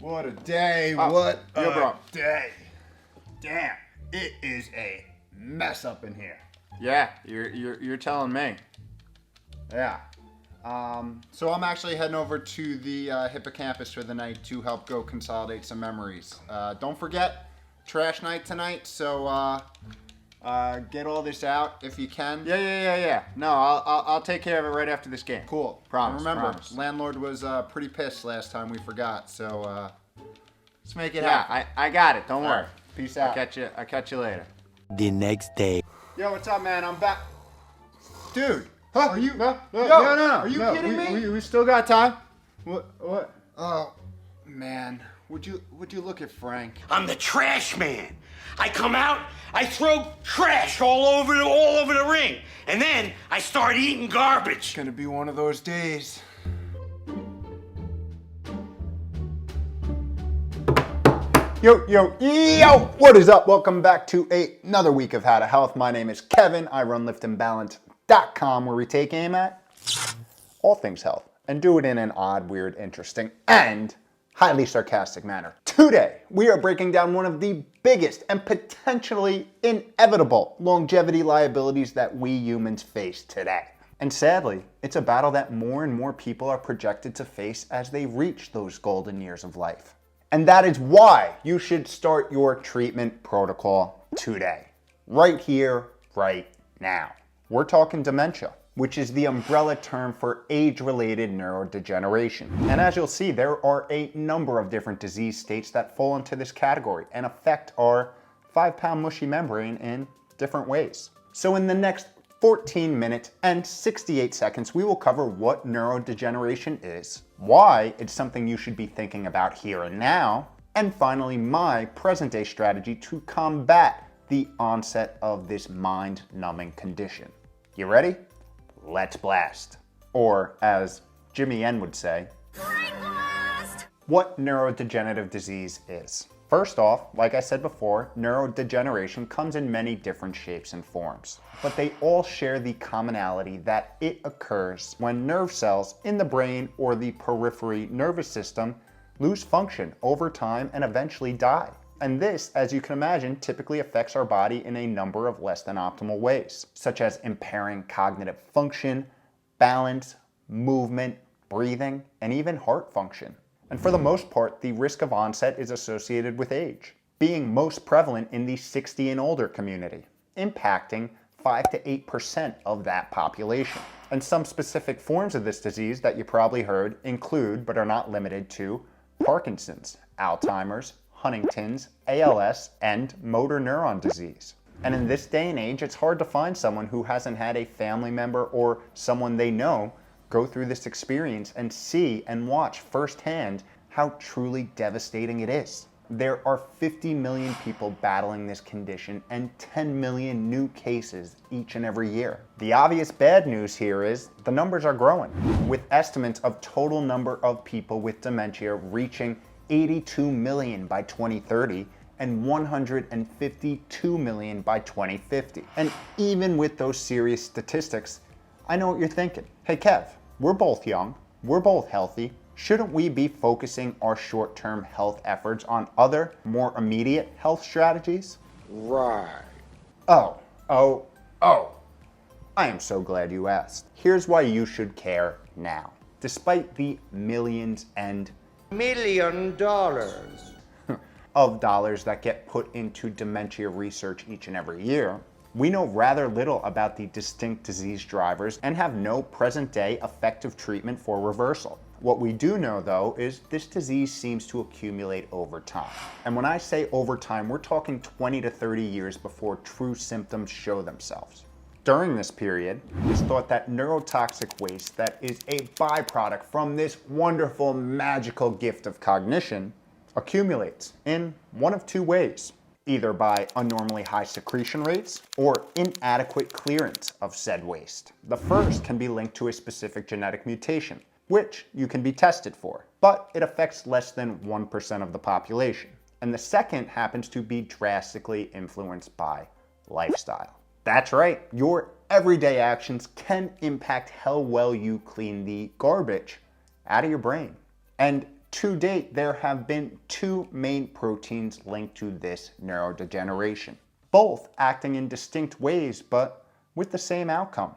What a day, what a day. Damn, it is a mess up in here. Yeah, you're telling me. Yeah. So I'm actually heading over to the hippocampus for the night to help go consolidate some memories. Don't forget, trash night tonight, so get all this out if you can. Yeah. No, I'll take care of it right after this game. Cool. Promise. And remember, promise. landlord was pretty pissed last time we forgot, so let's make it happen. Yeah, I got it. Don't worry. Right. Peace out. I'll catch you later. The next day. Yo, what's up, man? I'm back. Dude. Huh? Are you? No. Are you kidding me? We still got time. What? Oh, man. Would you look at Frank? I'm the trash man. I come out, I throw trash all over the ring, and then I start eating garbage. It's gonna be one of those days. Yo! What is up? Welcome back to another week of How to Health. My name is Kevin. I run liftandbalance.com, where we take aim at all things health and do it in an odd, weird, interesting, and highly sarcastic manner. Today, we are breaking down one of the biggest and potentially inevitable longevity liabilities that we humans face today. And sadly, it's a battle that more and more people are projected to face as they reach those golden years of life. And that is why you should start your treatment protocol today. Right here, right now. We're talking dementia, which is the umbrella term for age-related neurodegeneration. And as you'll see, there are a number of different disease states that fall into this category and affect our 5-pound mushy membrane in different ways. So in the next 14 minutes and 68 seconds, we will cover what neurodegeneration is, why it's something you should be thinking about here and now, and finally, my present-day strategy to combat the onset of this mind-numbing condition. You ready? Let's blast. Or, as Jimmy N would say, what neurodegenerative disease is. First off, like I said before, neurodegeneration comes in many different shapes and forms, but they all share the commonality that it occurs when nerve cells in the brain or the periphery nervous system lose function over time and eventually die. And this, as you can imagine, typically affects our body in a number of less than optimal ways, such as impairing cognitive function, balance, movement, breathing, and even heart function. And for the most part, the risk of onset is associated with age, being most prevalent in the 60 and older community, impacting 5 to 8% of that population. And some specific forms of this disease that you probably heard include, but are not limited to, Parkinson's, Alzheimer's, Huntington's, ALS, and motor neuron disease. And in this day and age, it's hard to find someone who hasn't had a family member or someone they know go through this experience and see and watch firsthand how truly devastating it is. There are 50 million people battling this condition and 10 million new cases each and every year. The obvious bad news here is the numbers are growing, with estimates of total number of people with dementia reaching 82 million by 2030 and 152 million by 2050. And even with those serious statistics, I know what you're thinking. Hey Kev, we're both young, we're both healthy. Shouldn't we be focusing our short-term health efforts on other, more immediate health strategies? Right. Oh. I am so glad you asked. Here's why you should care now. Despite the millions and $1 million. of dollars that get put into dementia research each and every year, we know rather little about the distinct disease drivers and have no present-day effective treatment for reversal. What we do know, though, is this disease seems to accumulate over time. And when I say over time, we're talking 20 to 30 years before true symptoms show themselves. During this period, it's thought that neurotoxic waste that is a byproduct from this wonderful, magical gift of cognition accumulates in one of two ways. Either by abnormally high secretion rates or inadequate clearance of said waste. The first can be linked to a specific genetic mutation, which you can be tested for, but it affects less than 1% of the population. And the second happens to be drastically influenced by lifestyle. That's right, your everyday actions can impact how well you clean the garbage out of your brain. And To date, there have been two main proteins linked to this neurodegeneration, both acting in distinct ways but with the same outcome: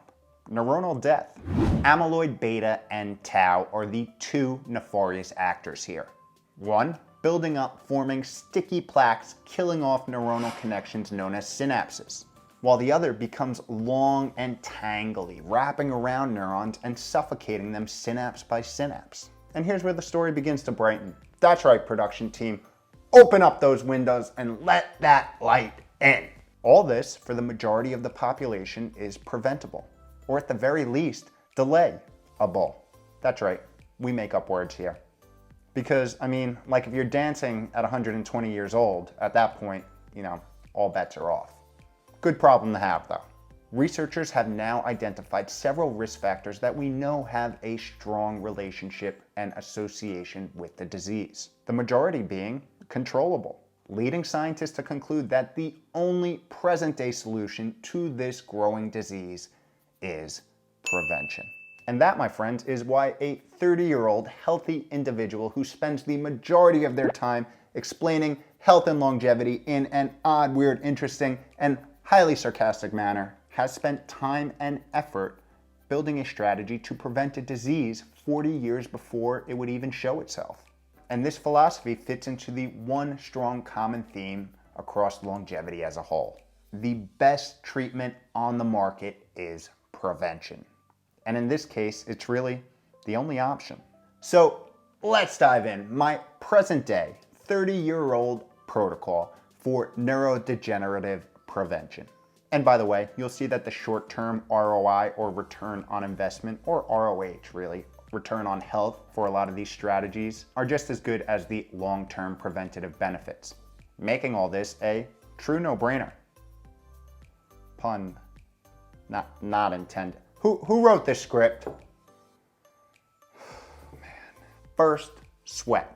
neuronal death. Amyloid beta and tau are the two nefarious actors here. One, building up, forming sticky plaques, killing off neuronal connections known as synapses, while the other becomes long and tangly, wrapping around neurons and suffocating them synapse by synapse. And here's where the story begins to brighten. That's right, production team. Open up those windows and let that light in. All this, for the majority of the population, is preventable, or at the very least, delayable. That's right, we make up words here. Because, I mean, like if you're dancing at 120 years old, at that point, all bets are off. Good problem to have, though. Researchers have now identified several risk factors that we know have a strong relationship and association with the disease, the majority being controllable, leading scientists to conclude that the only present-day solution to this growing disease is prevention. And that, my friends, is why a 30-year-old healthy individual who spends the majority of their time explaining health and longevity in an odd, weird, interesting, and highly sarcastic manner has spent time and effort building a strategy to prevent a disease 40 years before it would even show itself. And this philosophy fits into the one strong common theme across longevity as a whole. The best treatment on the market is prevention. And in this case, it's really the only option. So let's dive in. My present day 30-year-old protocol for neurodegenerative prevention. And by the way, you'll see that the short-term ROI, or return on investment, or ROH really, return on health for a lot of these strategies, are just as good as the long-term preventative benefits, making all this a true no-brainer. Pun not intended. Who wrote this script? Man. First, sweat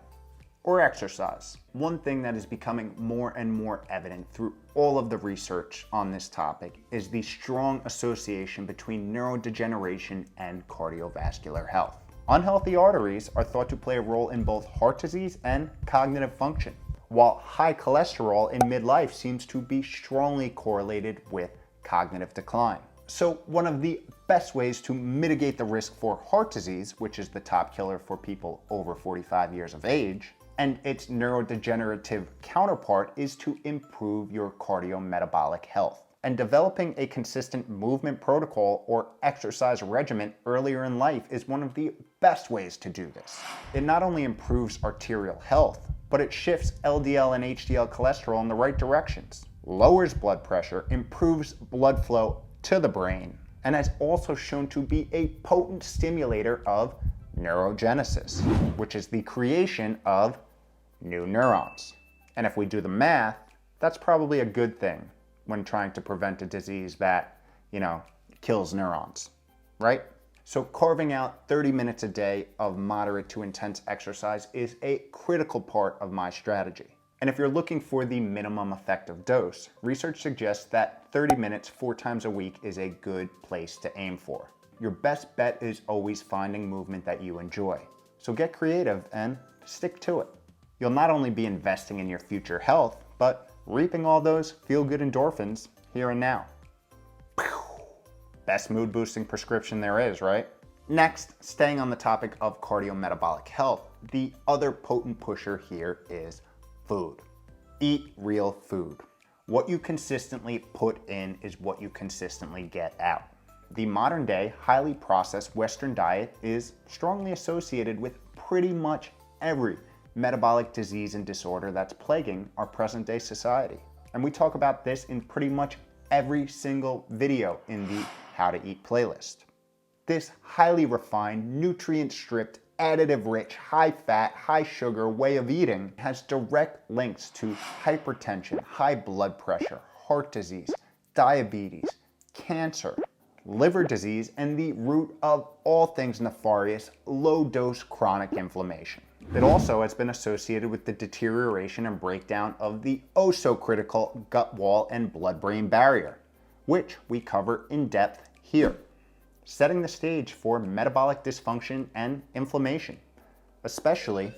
or exercise. One thing that is becoming more and more evident through all of the research on this topic is the strong association between neurodegeneration and cardiovascular health. Unhealthy arteries are thought to play a role in both heart disease and cognitive function, while high cholesterol in midlife seems to be strongly correlated with cognitive decline. So one of the best ways to mitigate the risk for heart disease, which is the top killer for people over 45 years of age, and its neurodegenerative counterpart, is to improve your cardiometabolic health. And developing a consistent movement protocol or exercise regimen earlier in life is one of the best ways to do this. It not only improves arterial health, but it shifts LDL and HDL cholesterol in the right directions, lowers blood pressure, improves blood flow to the brain, and has also shown to be a potent stimulator of neurogenesis, which is the creation of new neurons. And if we do the math, that's probably a good thing when trying to prevent a disease that, kills neurons, right? So carving out 30 minutes a day of moderate to intense exercise is a critical part of my strategy. And if you're looking for the minimum effective dose, research suggests that 30 minutes 4 times a week is a good place to aim for. Your best bet is always finding movement that you enjoy. So get creative and stick to it. You'll not only be investing in your future health, but reaping all those feel-good endorphins here and now. Best mood-boosting prescription there is, right? Next, staying on the topic of cardiometabolic health, the other potent pusher here is food. Eat real food. What you consistently put in is what you consistently get out. The modern day, highly processed Western diet is strongly associated with pretty much every metabolic disease and disorder that's plaguing our present day society. And we talk about this in pretty much every single video in the How to Eat playlist. This highly refined, nutrient-stripped, additive-rich, high-fat, high-sugar way of eating has direct links to hypertension, high blood pressure, heart disease, diabetes, cancer, liver disease, and the root of all things nefarious, low-dose chronic inflammation. It also has been associated with the deterioration and breakdown of the oh-so-critical gut wall and blood-brain barrier, which we cover in depth here, setting the stage for metabolic dysfunction and inflammation, especially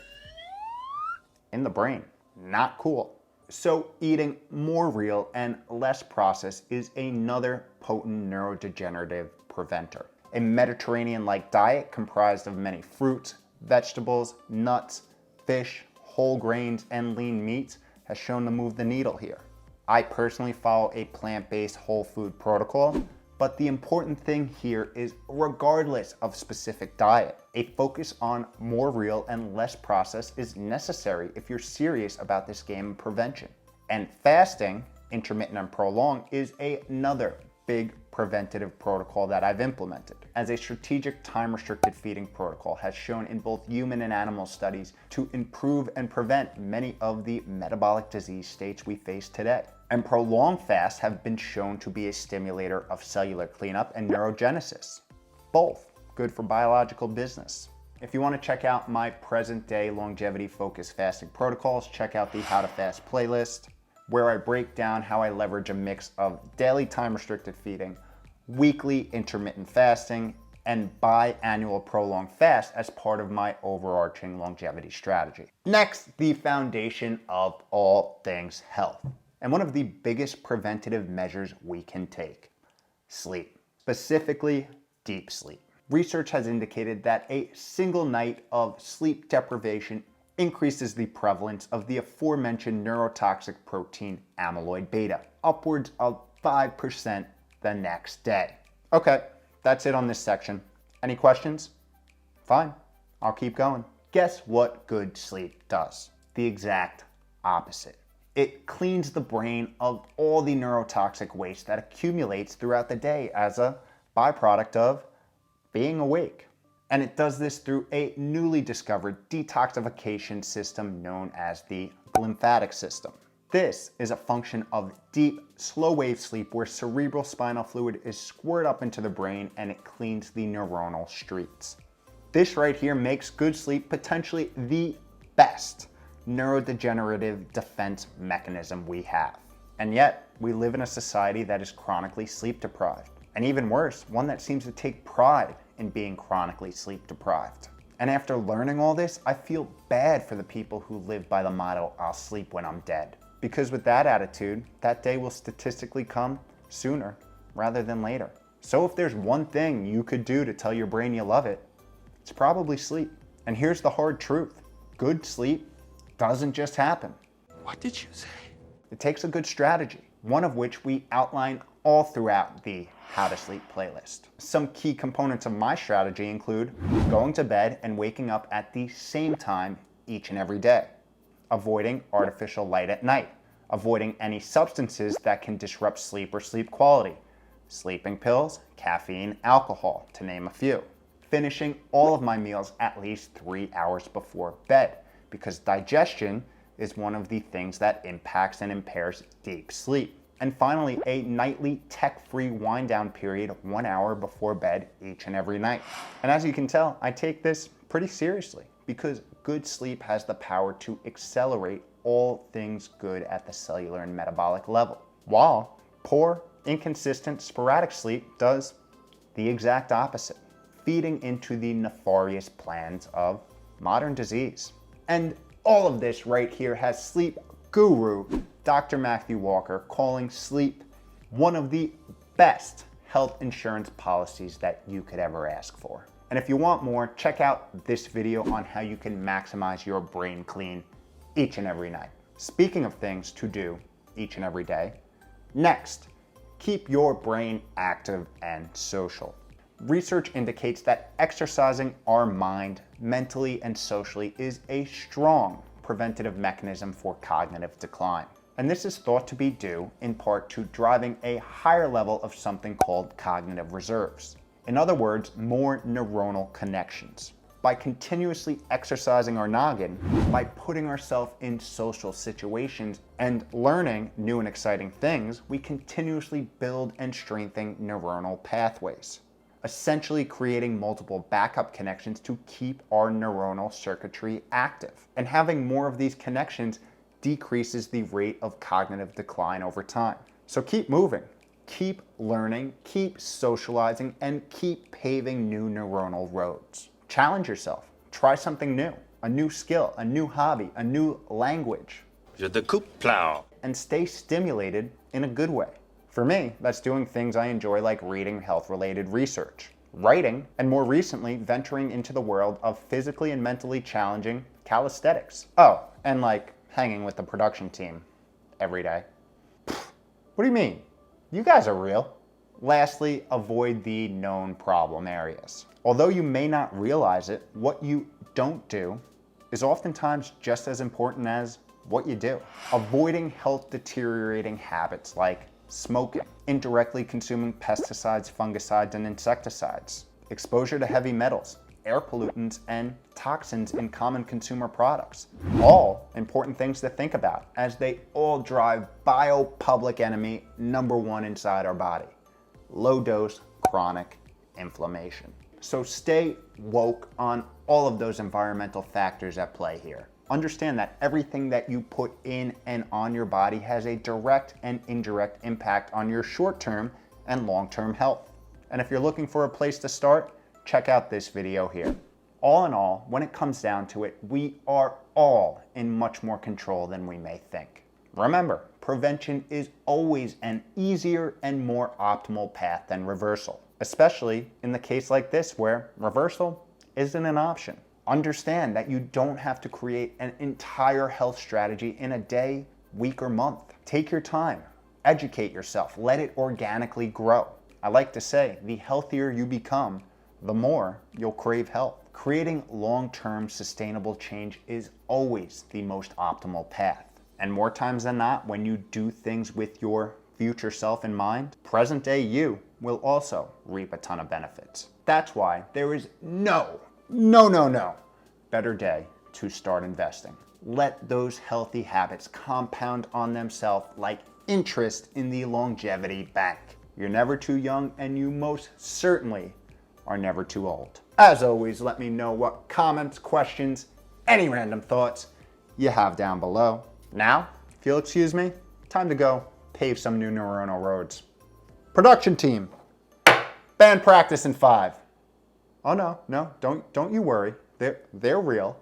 in the brain. Not cool. So eating more real and less processed is another potent neurodegenerative preventer. A Mediterranean-like diet comprised of many fruits, vegetables, nuts, fish, whole grains, and lean meats has shown to move the needle here. I personally follow a plant-based whole food protocol, but the important thing here is, regardless of specific diet, a focus on more real and less processed is necessary if you're serious about this game of prevention. And fasting, intermittent and prolonged, is another big preventative protocol that I've implemented, as a strategic time-restricted feeding protocol has shown in both human and animal studies to improve and prevent many of the metabolic disease states we face today. And prolonged fasts have been shown to be a stimulator of cellular cleanup and neurogenesis. Both good for biological business. If you want to check out my present-day longevity-focused fasting protocols, check out the How to Fast playlist, where I break down how I leverage a mix of daily time-restricted feeding, weekly intermittent fasting, and biannual prolonged fast as part of my overarching longevity strategy. Next, the foundation of all things health, and one of the biggest preventative measures we can take: sleep, specifically deep sleep. Research has indicated that a single night of sleep deprivation increases the prevalence of the aforementioned neurotoxic protein amyloid beta, upwards of 5% the next day. Okay, that's it on this section. Any questions? Fine, I'll keep going. Guess what good sleep does? The exact opposite. It cleans the brain of all the neurotoxic waste that accumulates throughout the day as a byproduct of being awake. And it does this through a newly discovered detoxification system known as the lymphatic system. This is a function of deep, slow-wave sleep where cerebral spinal fluid is squirted up into the brain and it cleans the neuronal streets. This right here makes good sleep potentially the best neurodegenerative defense mechanism we have. And yet, we live in a society that is chronically sleep deprived. And even worse, one that seems to take pride in being chronically sleep deprived. And after learning all this, I feel bad for the people who live by the motto, "I'll sleep when I'm dead." Because with that attitude, that day will statistically come sooner rather than later. So if there's one thing you could do to tell your brain you love it, it's probably sleep. And here's the hard truth: good sleep doesn't just happen. What did you say? It takes a good strategy, one of which we outline all throughout the How to Sleep playlist. Some key components of my strategy include going to bed and waking up at the same time each and every day, avoiding artificial light at night, avoiding any substances that can disrupt sleep or sleep quality, sleeping pills, caffeine, alcohol, to name a few. Finishing all of my meals at least 3 hours before bed, because digestion is one of the things that impacts and impairs deep sleep. And finally, a nightly tech-free wind-down period 1 hour before bed each and every night. And as you can tell, I take this pretty seriously because good sleep has the power to accelerate all things good at the cellular and metabolic level, while poor, inconsistent, sporadic sleep does the exact opposite, feeding into the nefarious plans of modern disease. And all of this right here has sleep guru Dr. Matthew Walker calling sleep one of the best health insurance policies that you could ever ask for. And if you want more, check out this video on how you can maximize your brain clean each and every night. Speaking of things to do each and every day, next, keep your brain active and social. Research indicates that exercising our mind mentally and socially is a strong preventative mechanism for cognitive decline. And this is thought to be due in part to driving a higher level of something called cognitive reserves. In other words, more neuronal connections. By continuously exercising our noggin, by putting ourselves in social situations and learning new and exciting things, we continuously build and strengthen neuronal pathways, essentially creating multiple backup connections to keep our neuronal circuitry active. And having more of these connections decreases the rate of cognitive decline over time. So keep moving, keep learning, keep socializing, and keep paving new neuronal roads. Challenge yourself, try something new. a new skill, a new hobby, a new language, Je te coupe plow. and stay stimulated in a good way. For me, that's doing things I enjoy like reading health-related research, writing, and more recently, venturing into the world of physically and mentally challenging calisthenics. Oh, and like hanging with the production team every day. What do you mean? You guys are real. Lastly, avoid the known problem areas. Although you may not realize it, what you don't do is oftentimes just as important as what you do. Avoiding health deteriorating habits like smoking, indirectly consuming pesticides, fungicides, and insecticides, exposure to heavy metals, air pollutants, and toxins in common consumer products. All important things to think about as they all drive public enemy number one inside our body: low dose chronic inflammation. So stay woke on all of those environmental factors at play here. Understand that everything that you put in and on your body has a direct and indirect impact on your short-term and long-term health. And if you're looking for a place to start, check out this video here. All in all, when it comes down to it, we are all in much more control than we may think. Remember, prevention is always an easier and more optimal path than reversal, especially in the case like this where reversal isn't an option. Understand that you don't have to create an entire health strategy in a day, week, or month. Take your time, educate yourself, let it organically grow. I like to say, the healthier you become, the more you'll crave health. Creating long-term sustainable change is always the most optimal path. And more times than not, when you do things with your future self in mind, present day you will also reap a ton of benefits. That's why there is no better day to start investing. Let those healthy habits compound on themselves like interest in the longevity bank. You're never too young, and you most certainly are never too old. As always, let me know what comments, questions, any random thoughts you have down below. Now, if you'll excuse me, time to go pave some new neuronal roads. Production team, band practice in 5. Oh no, don't you worry. They're real.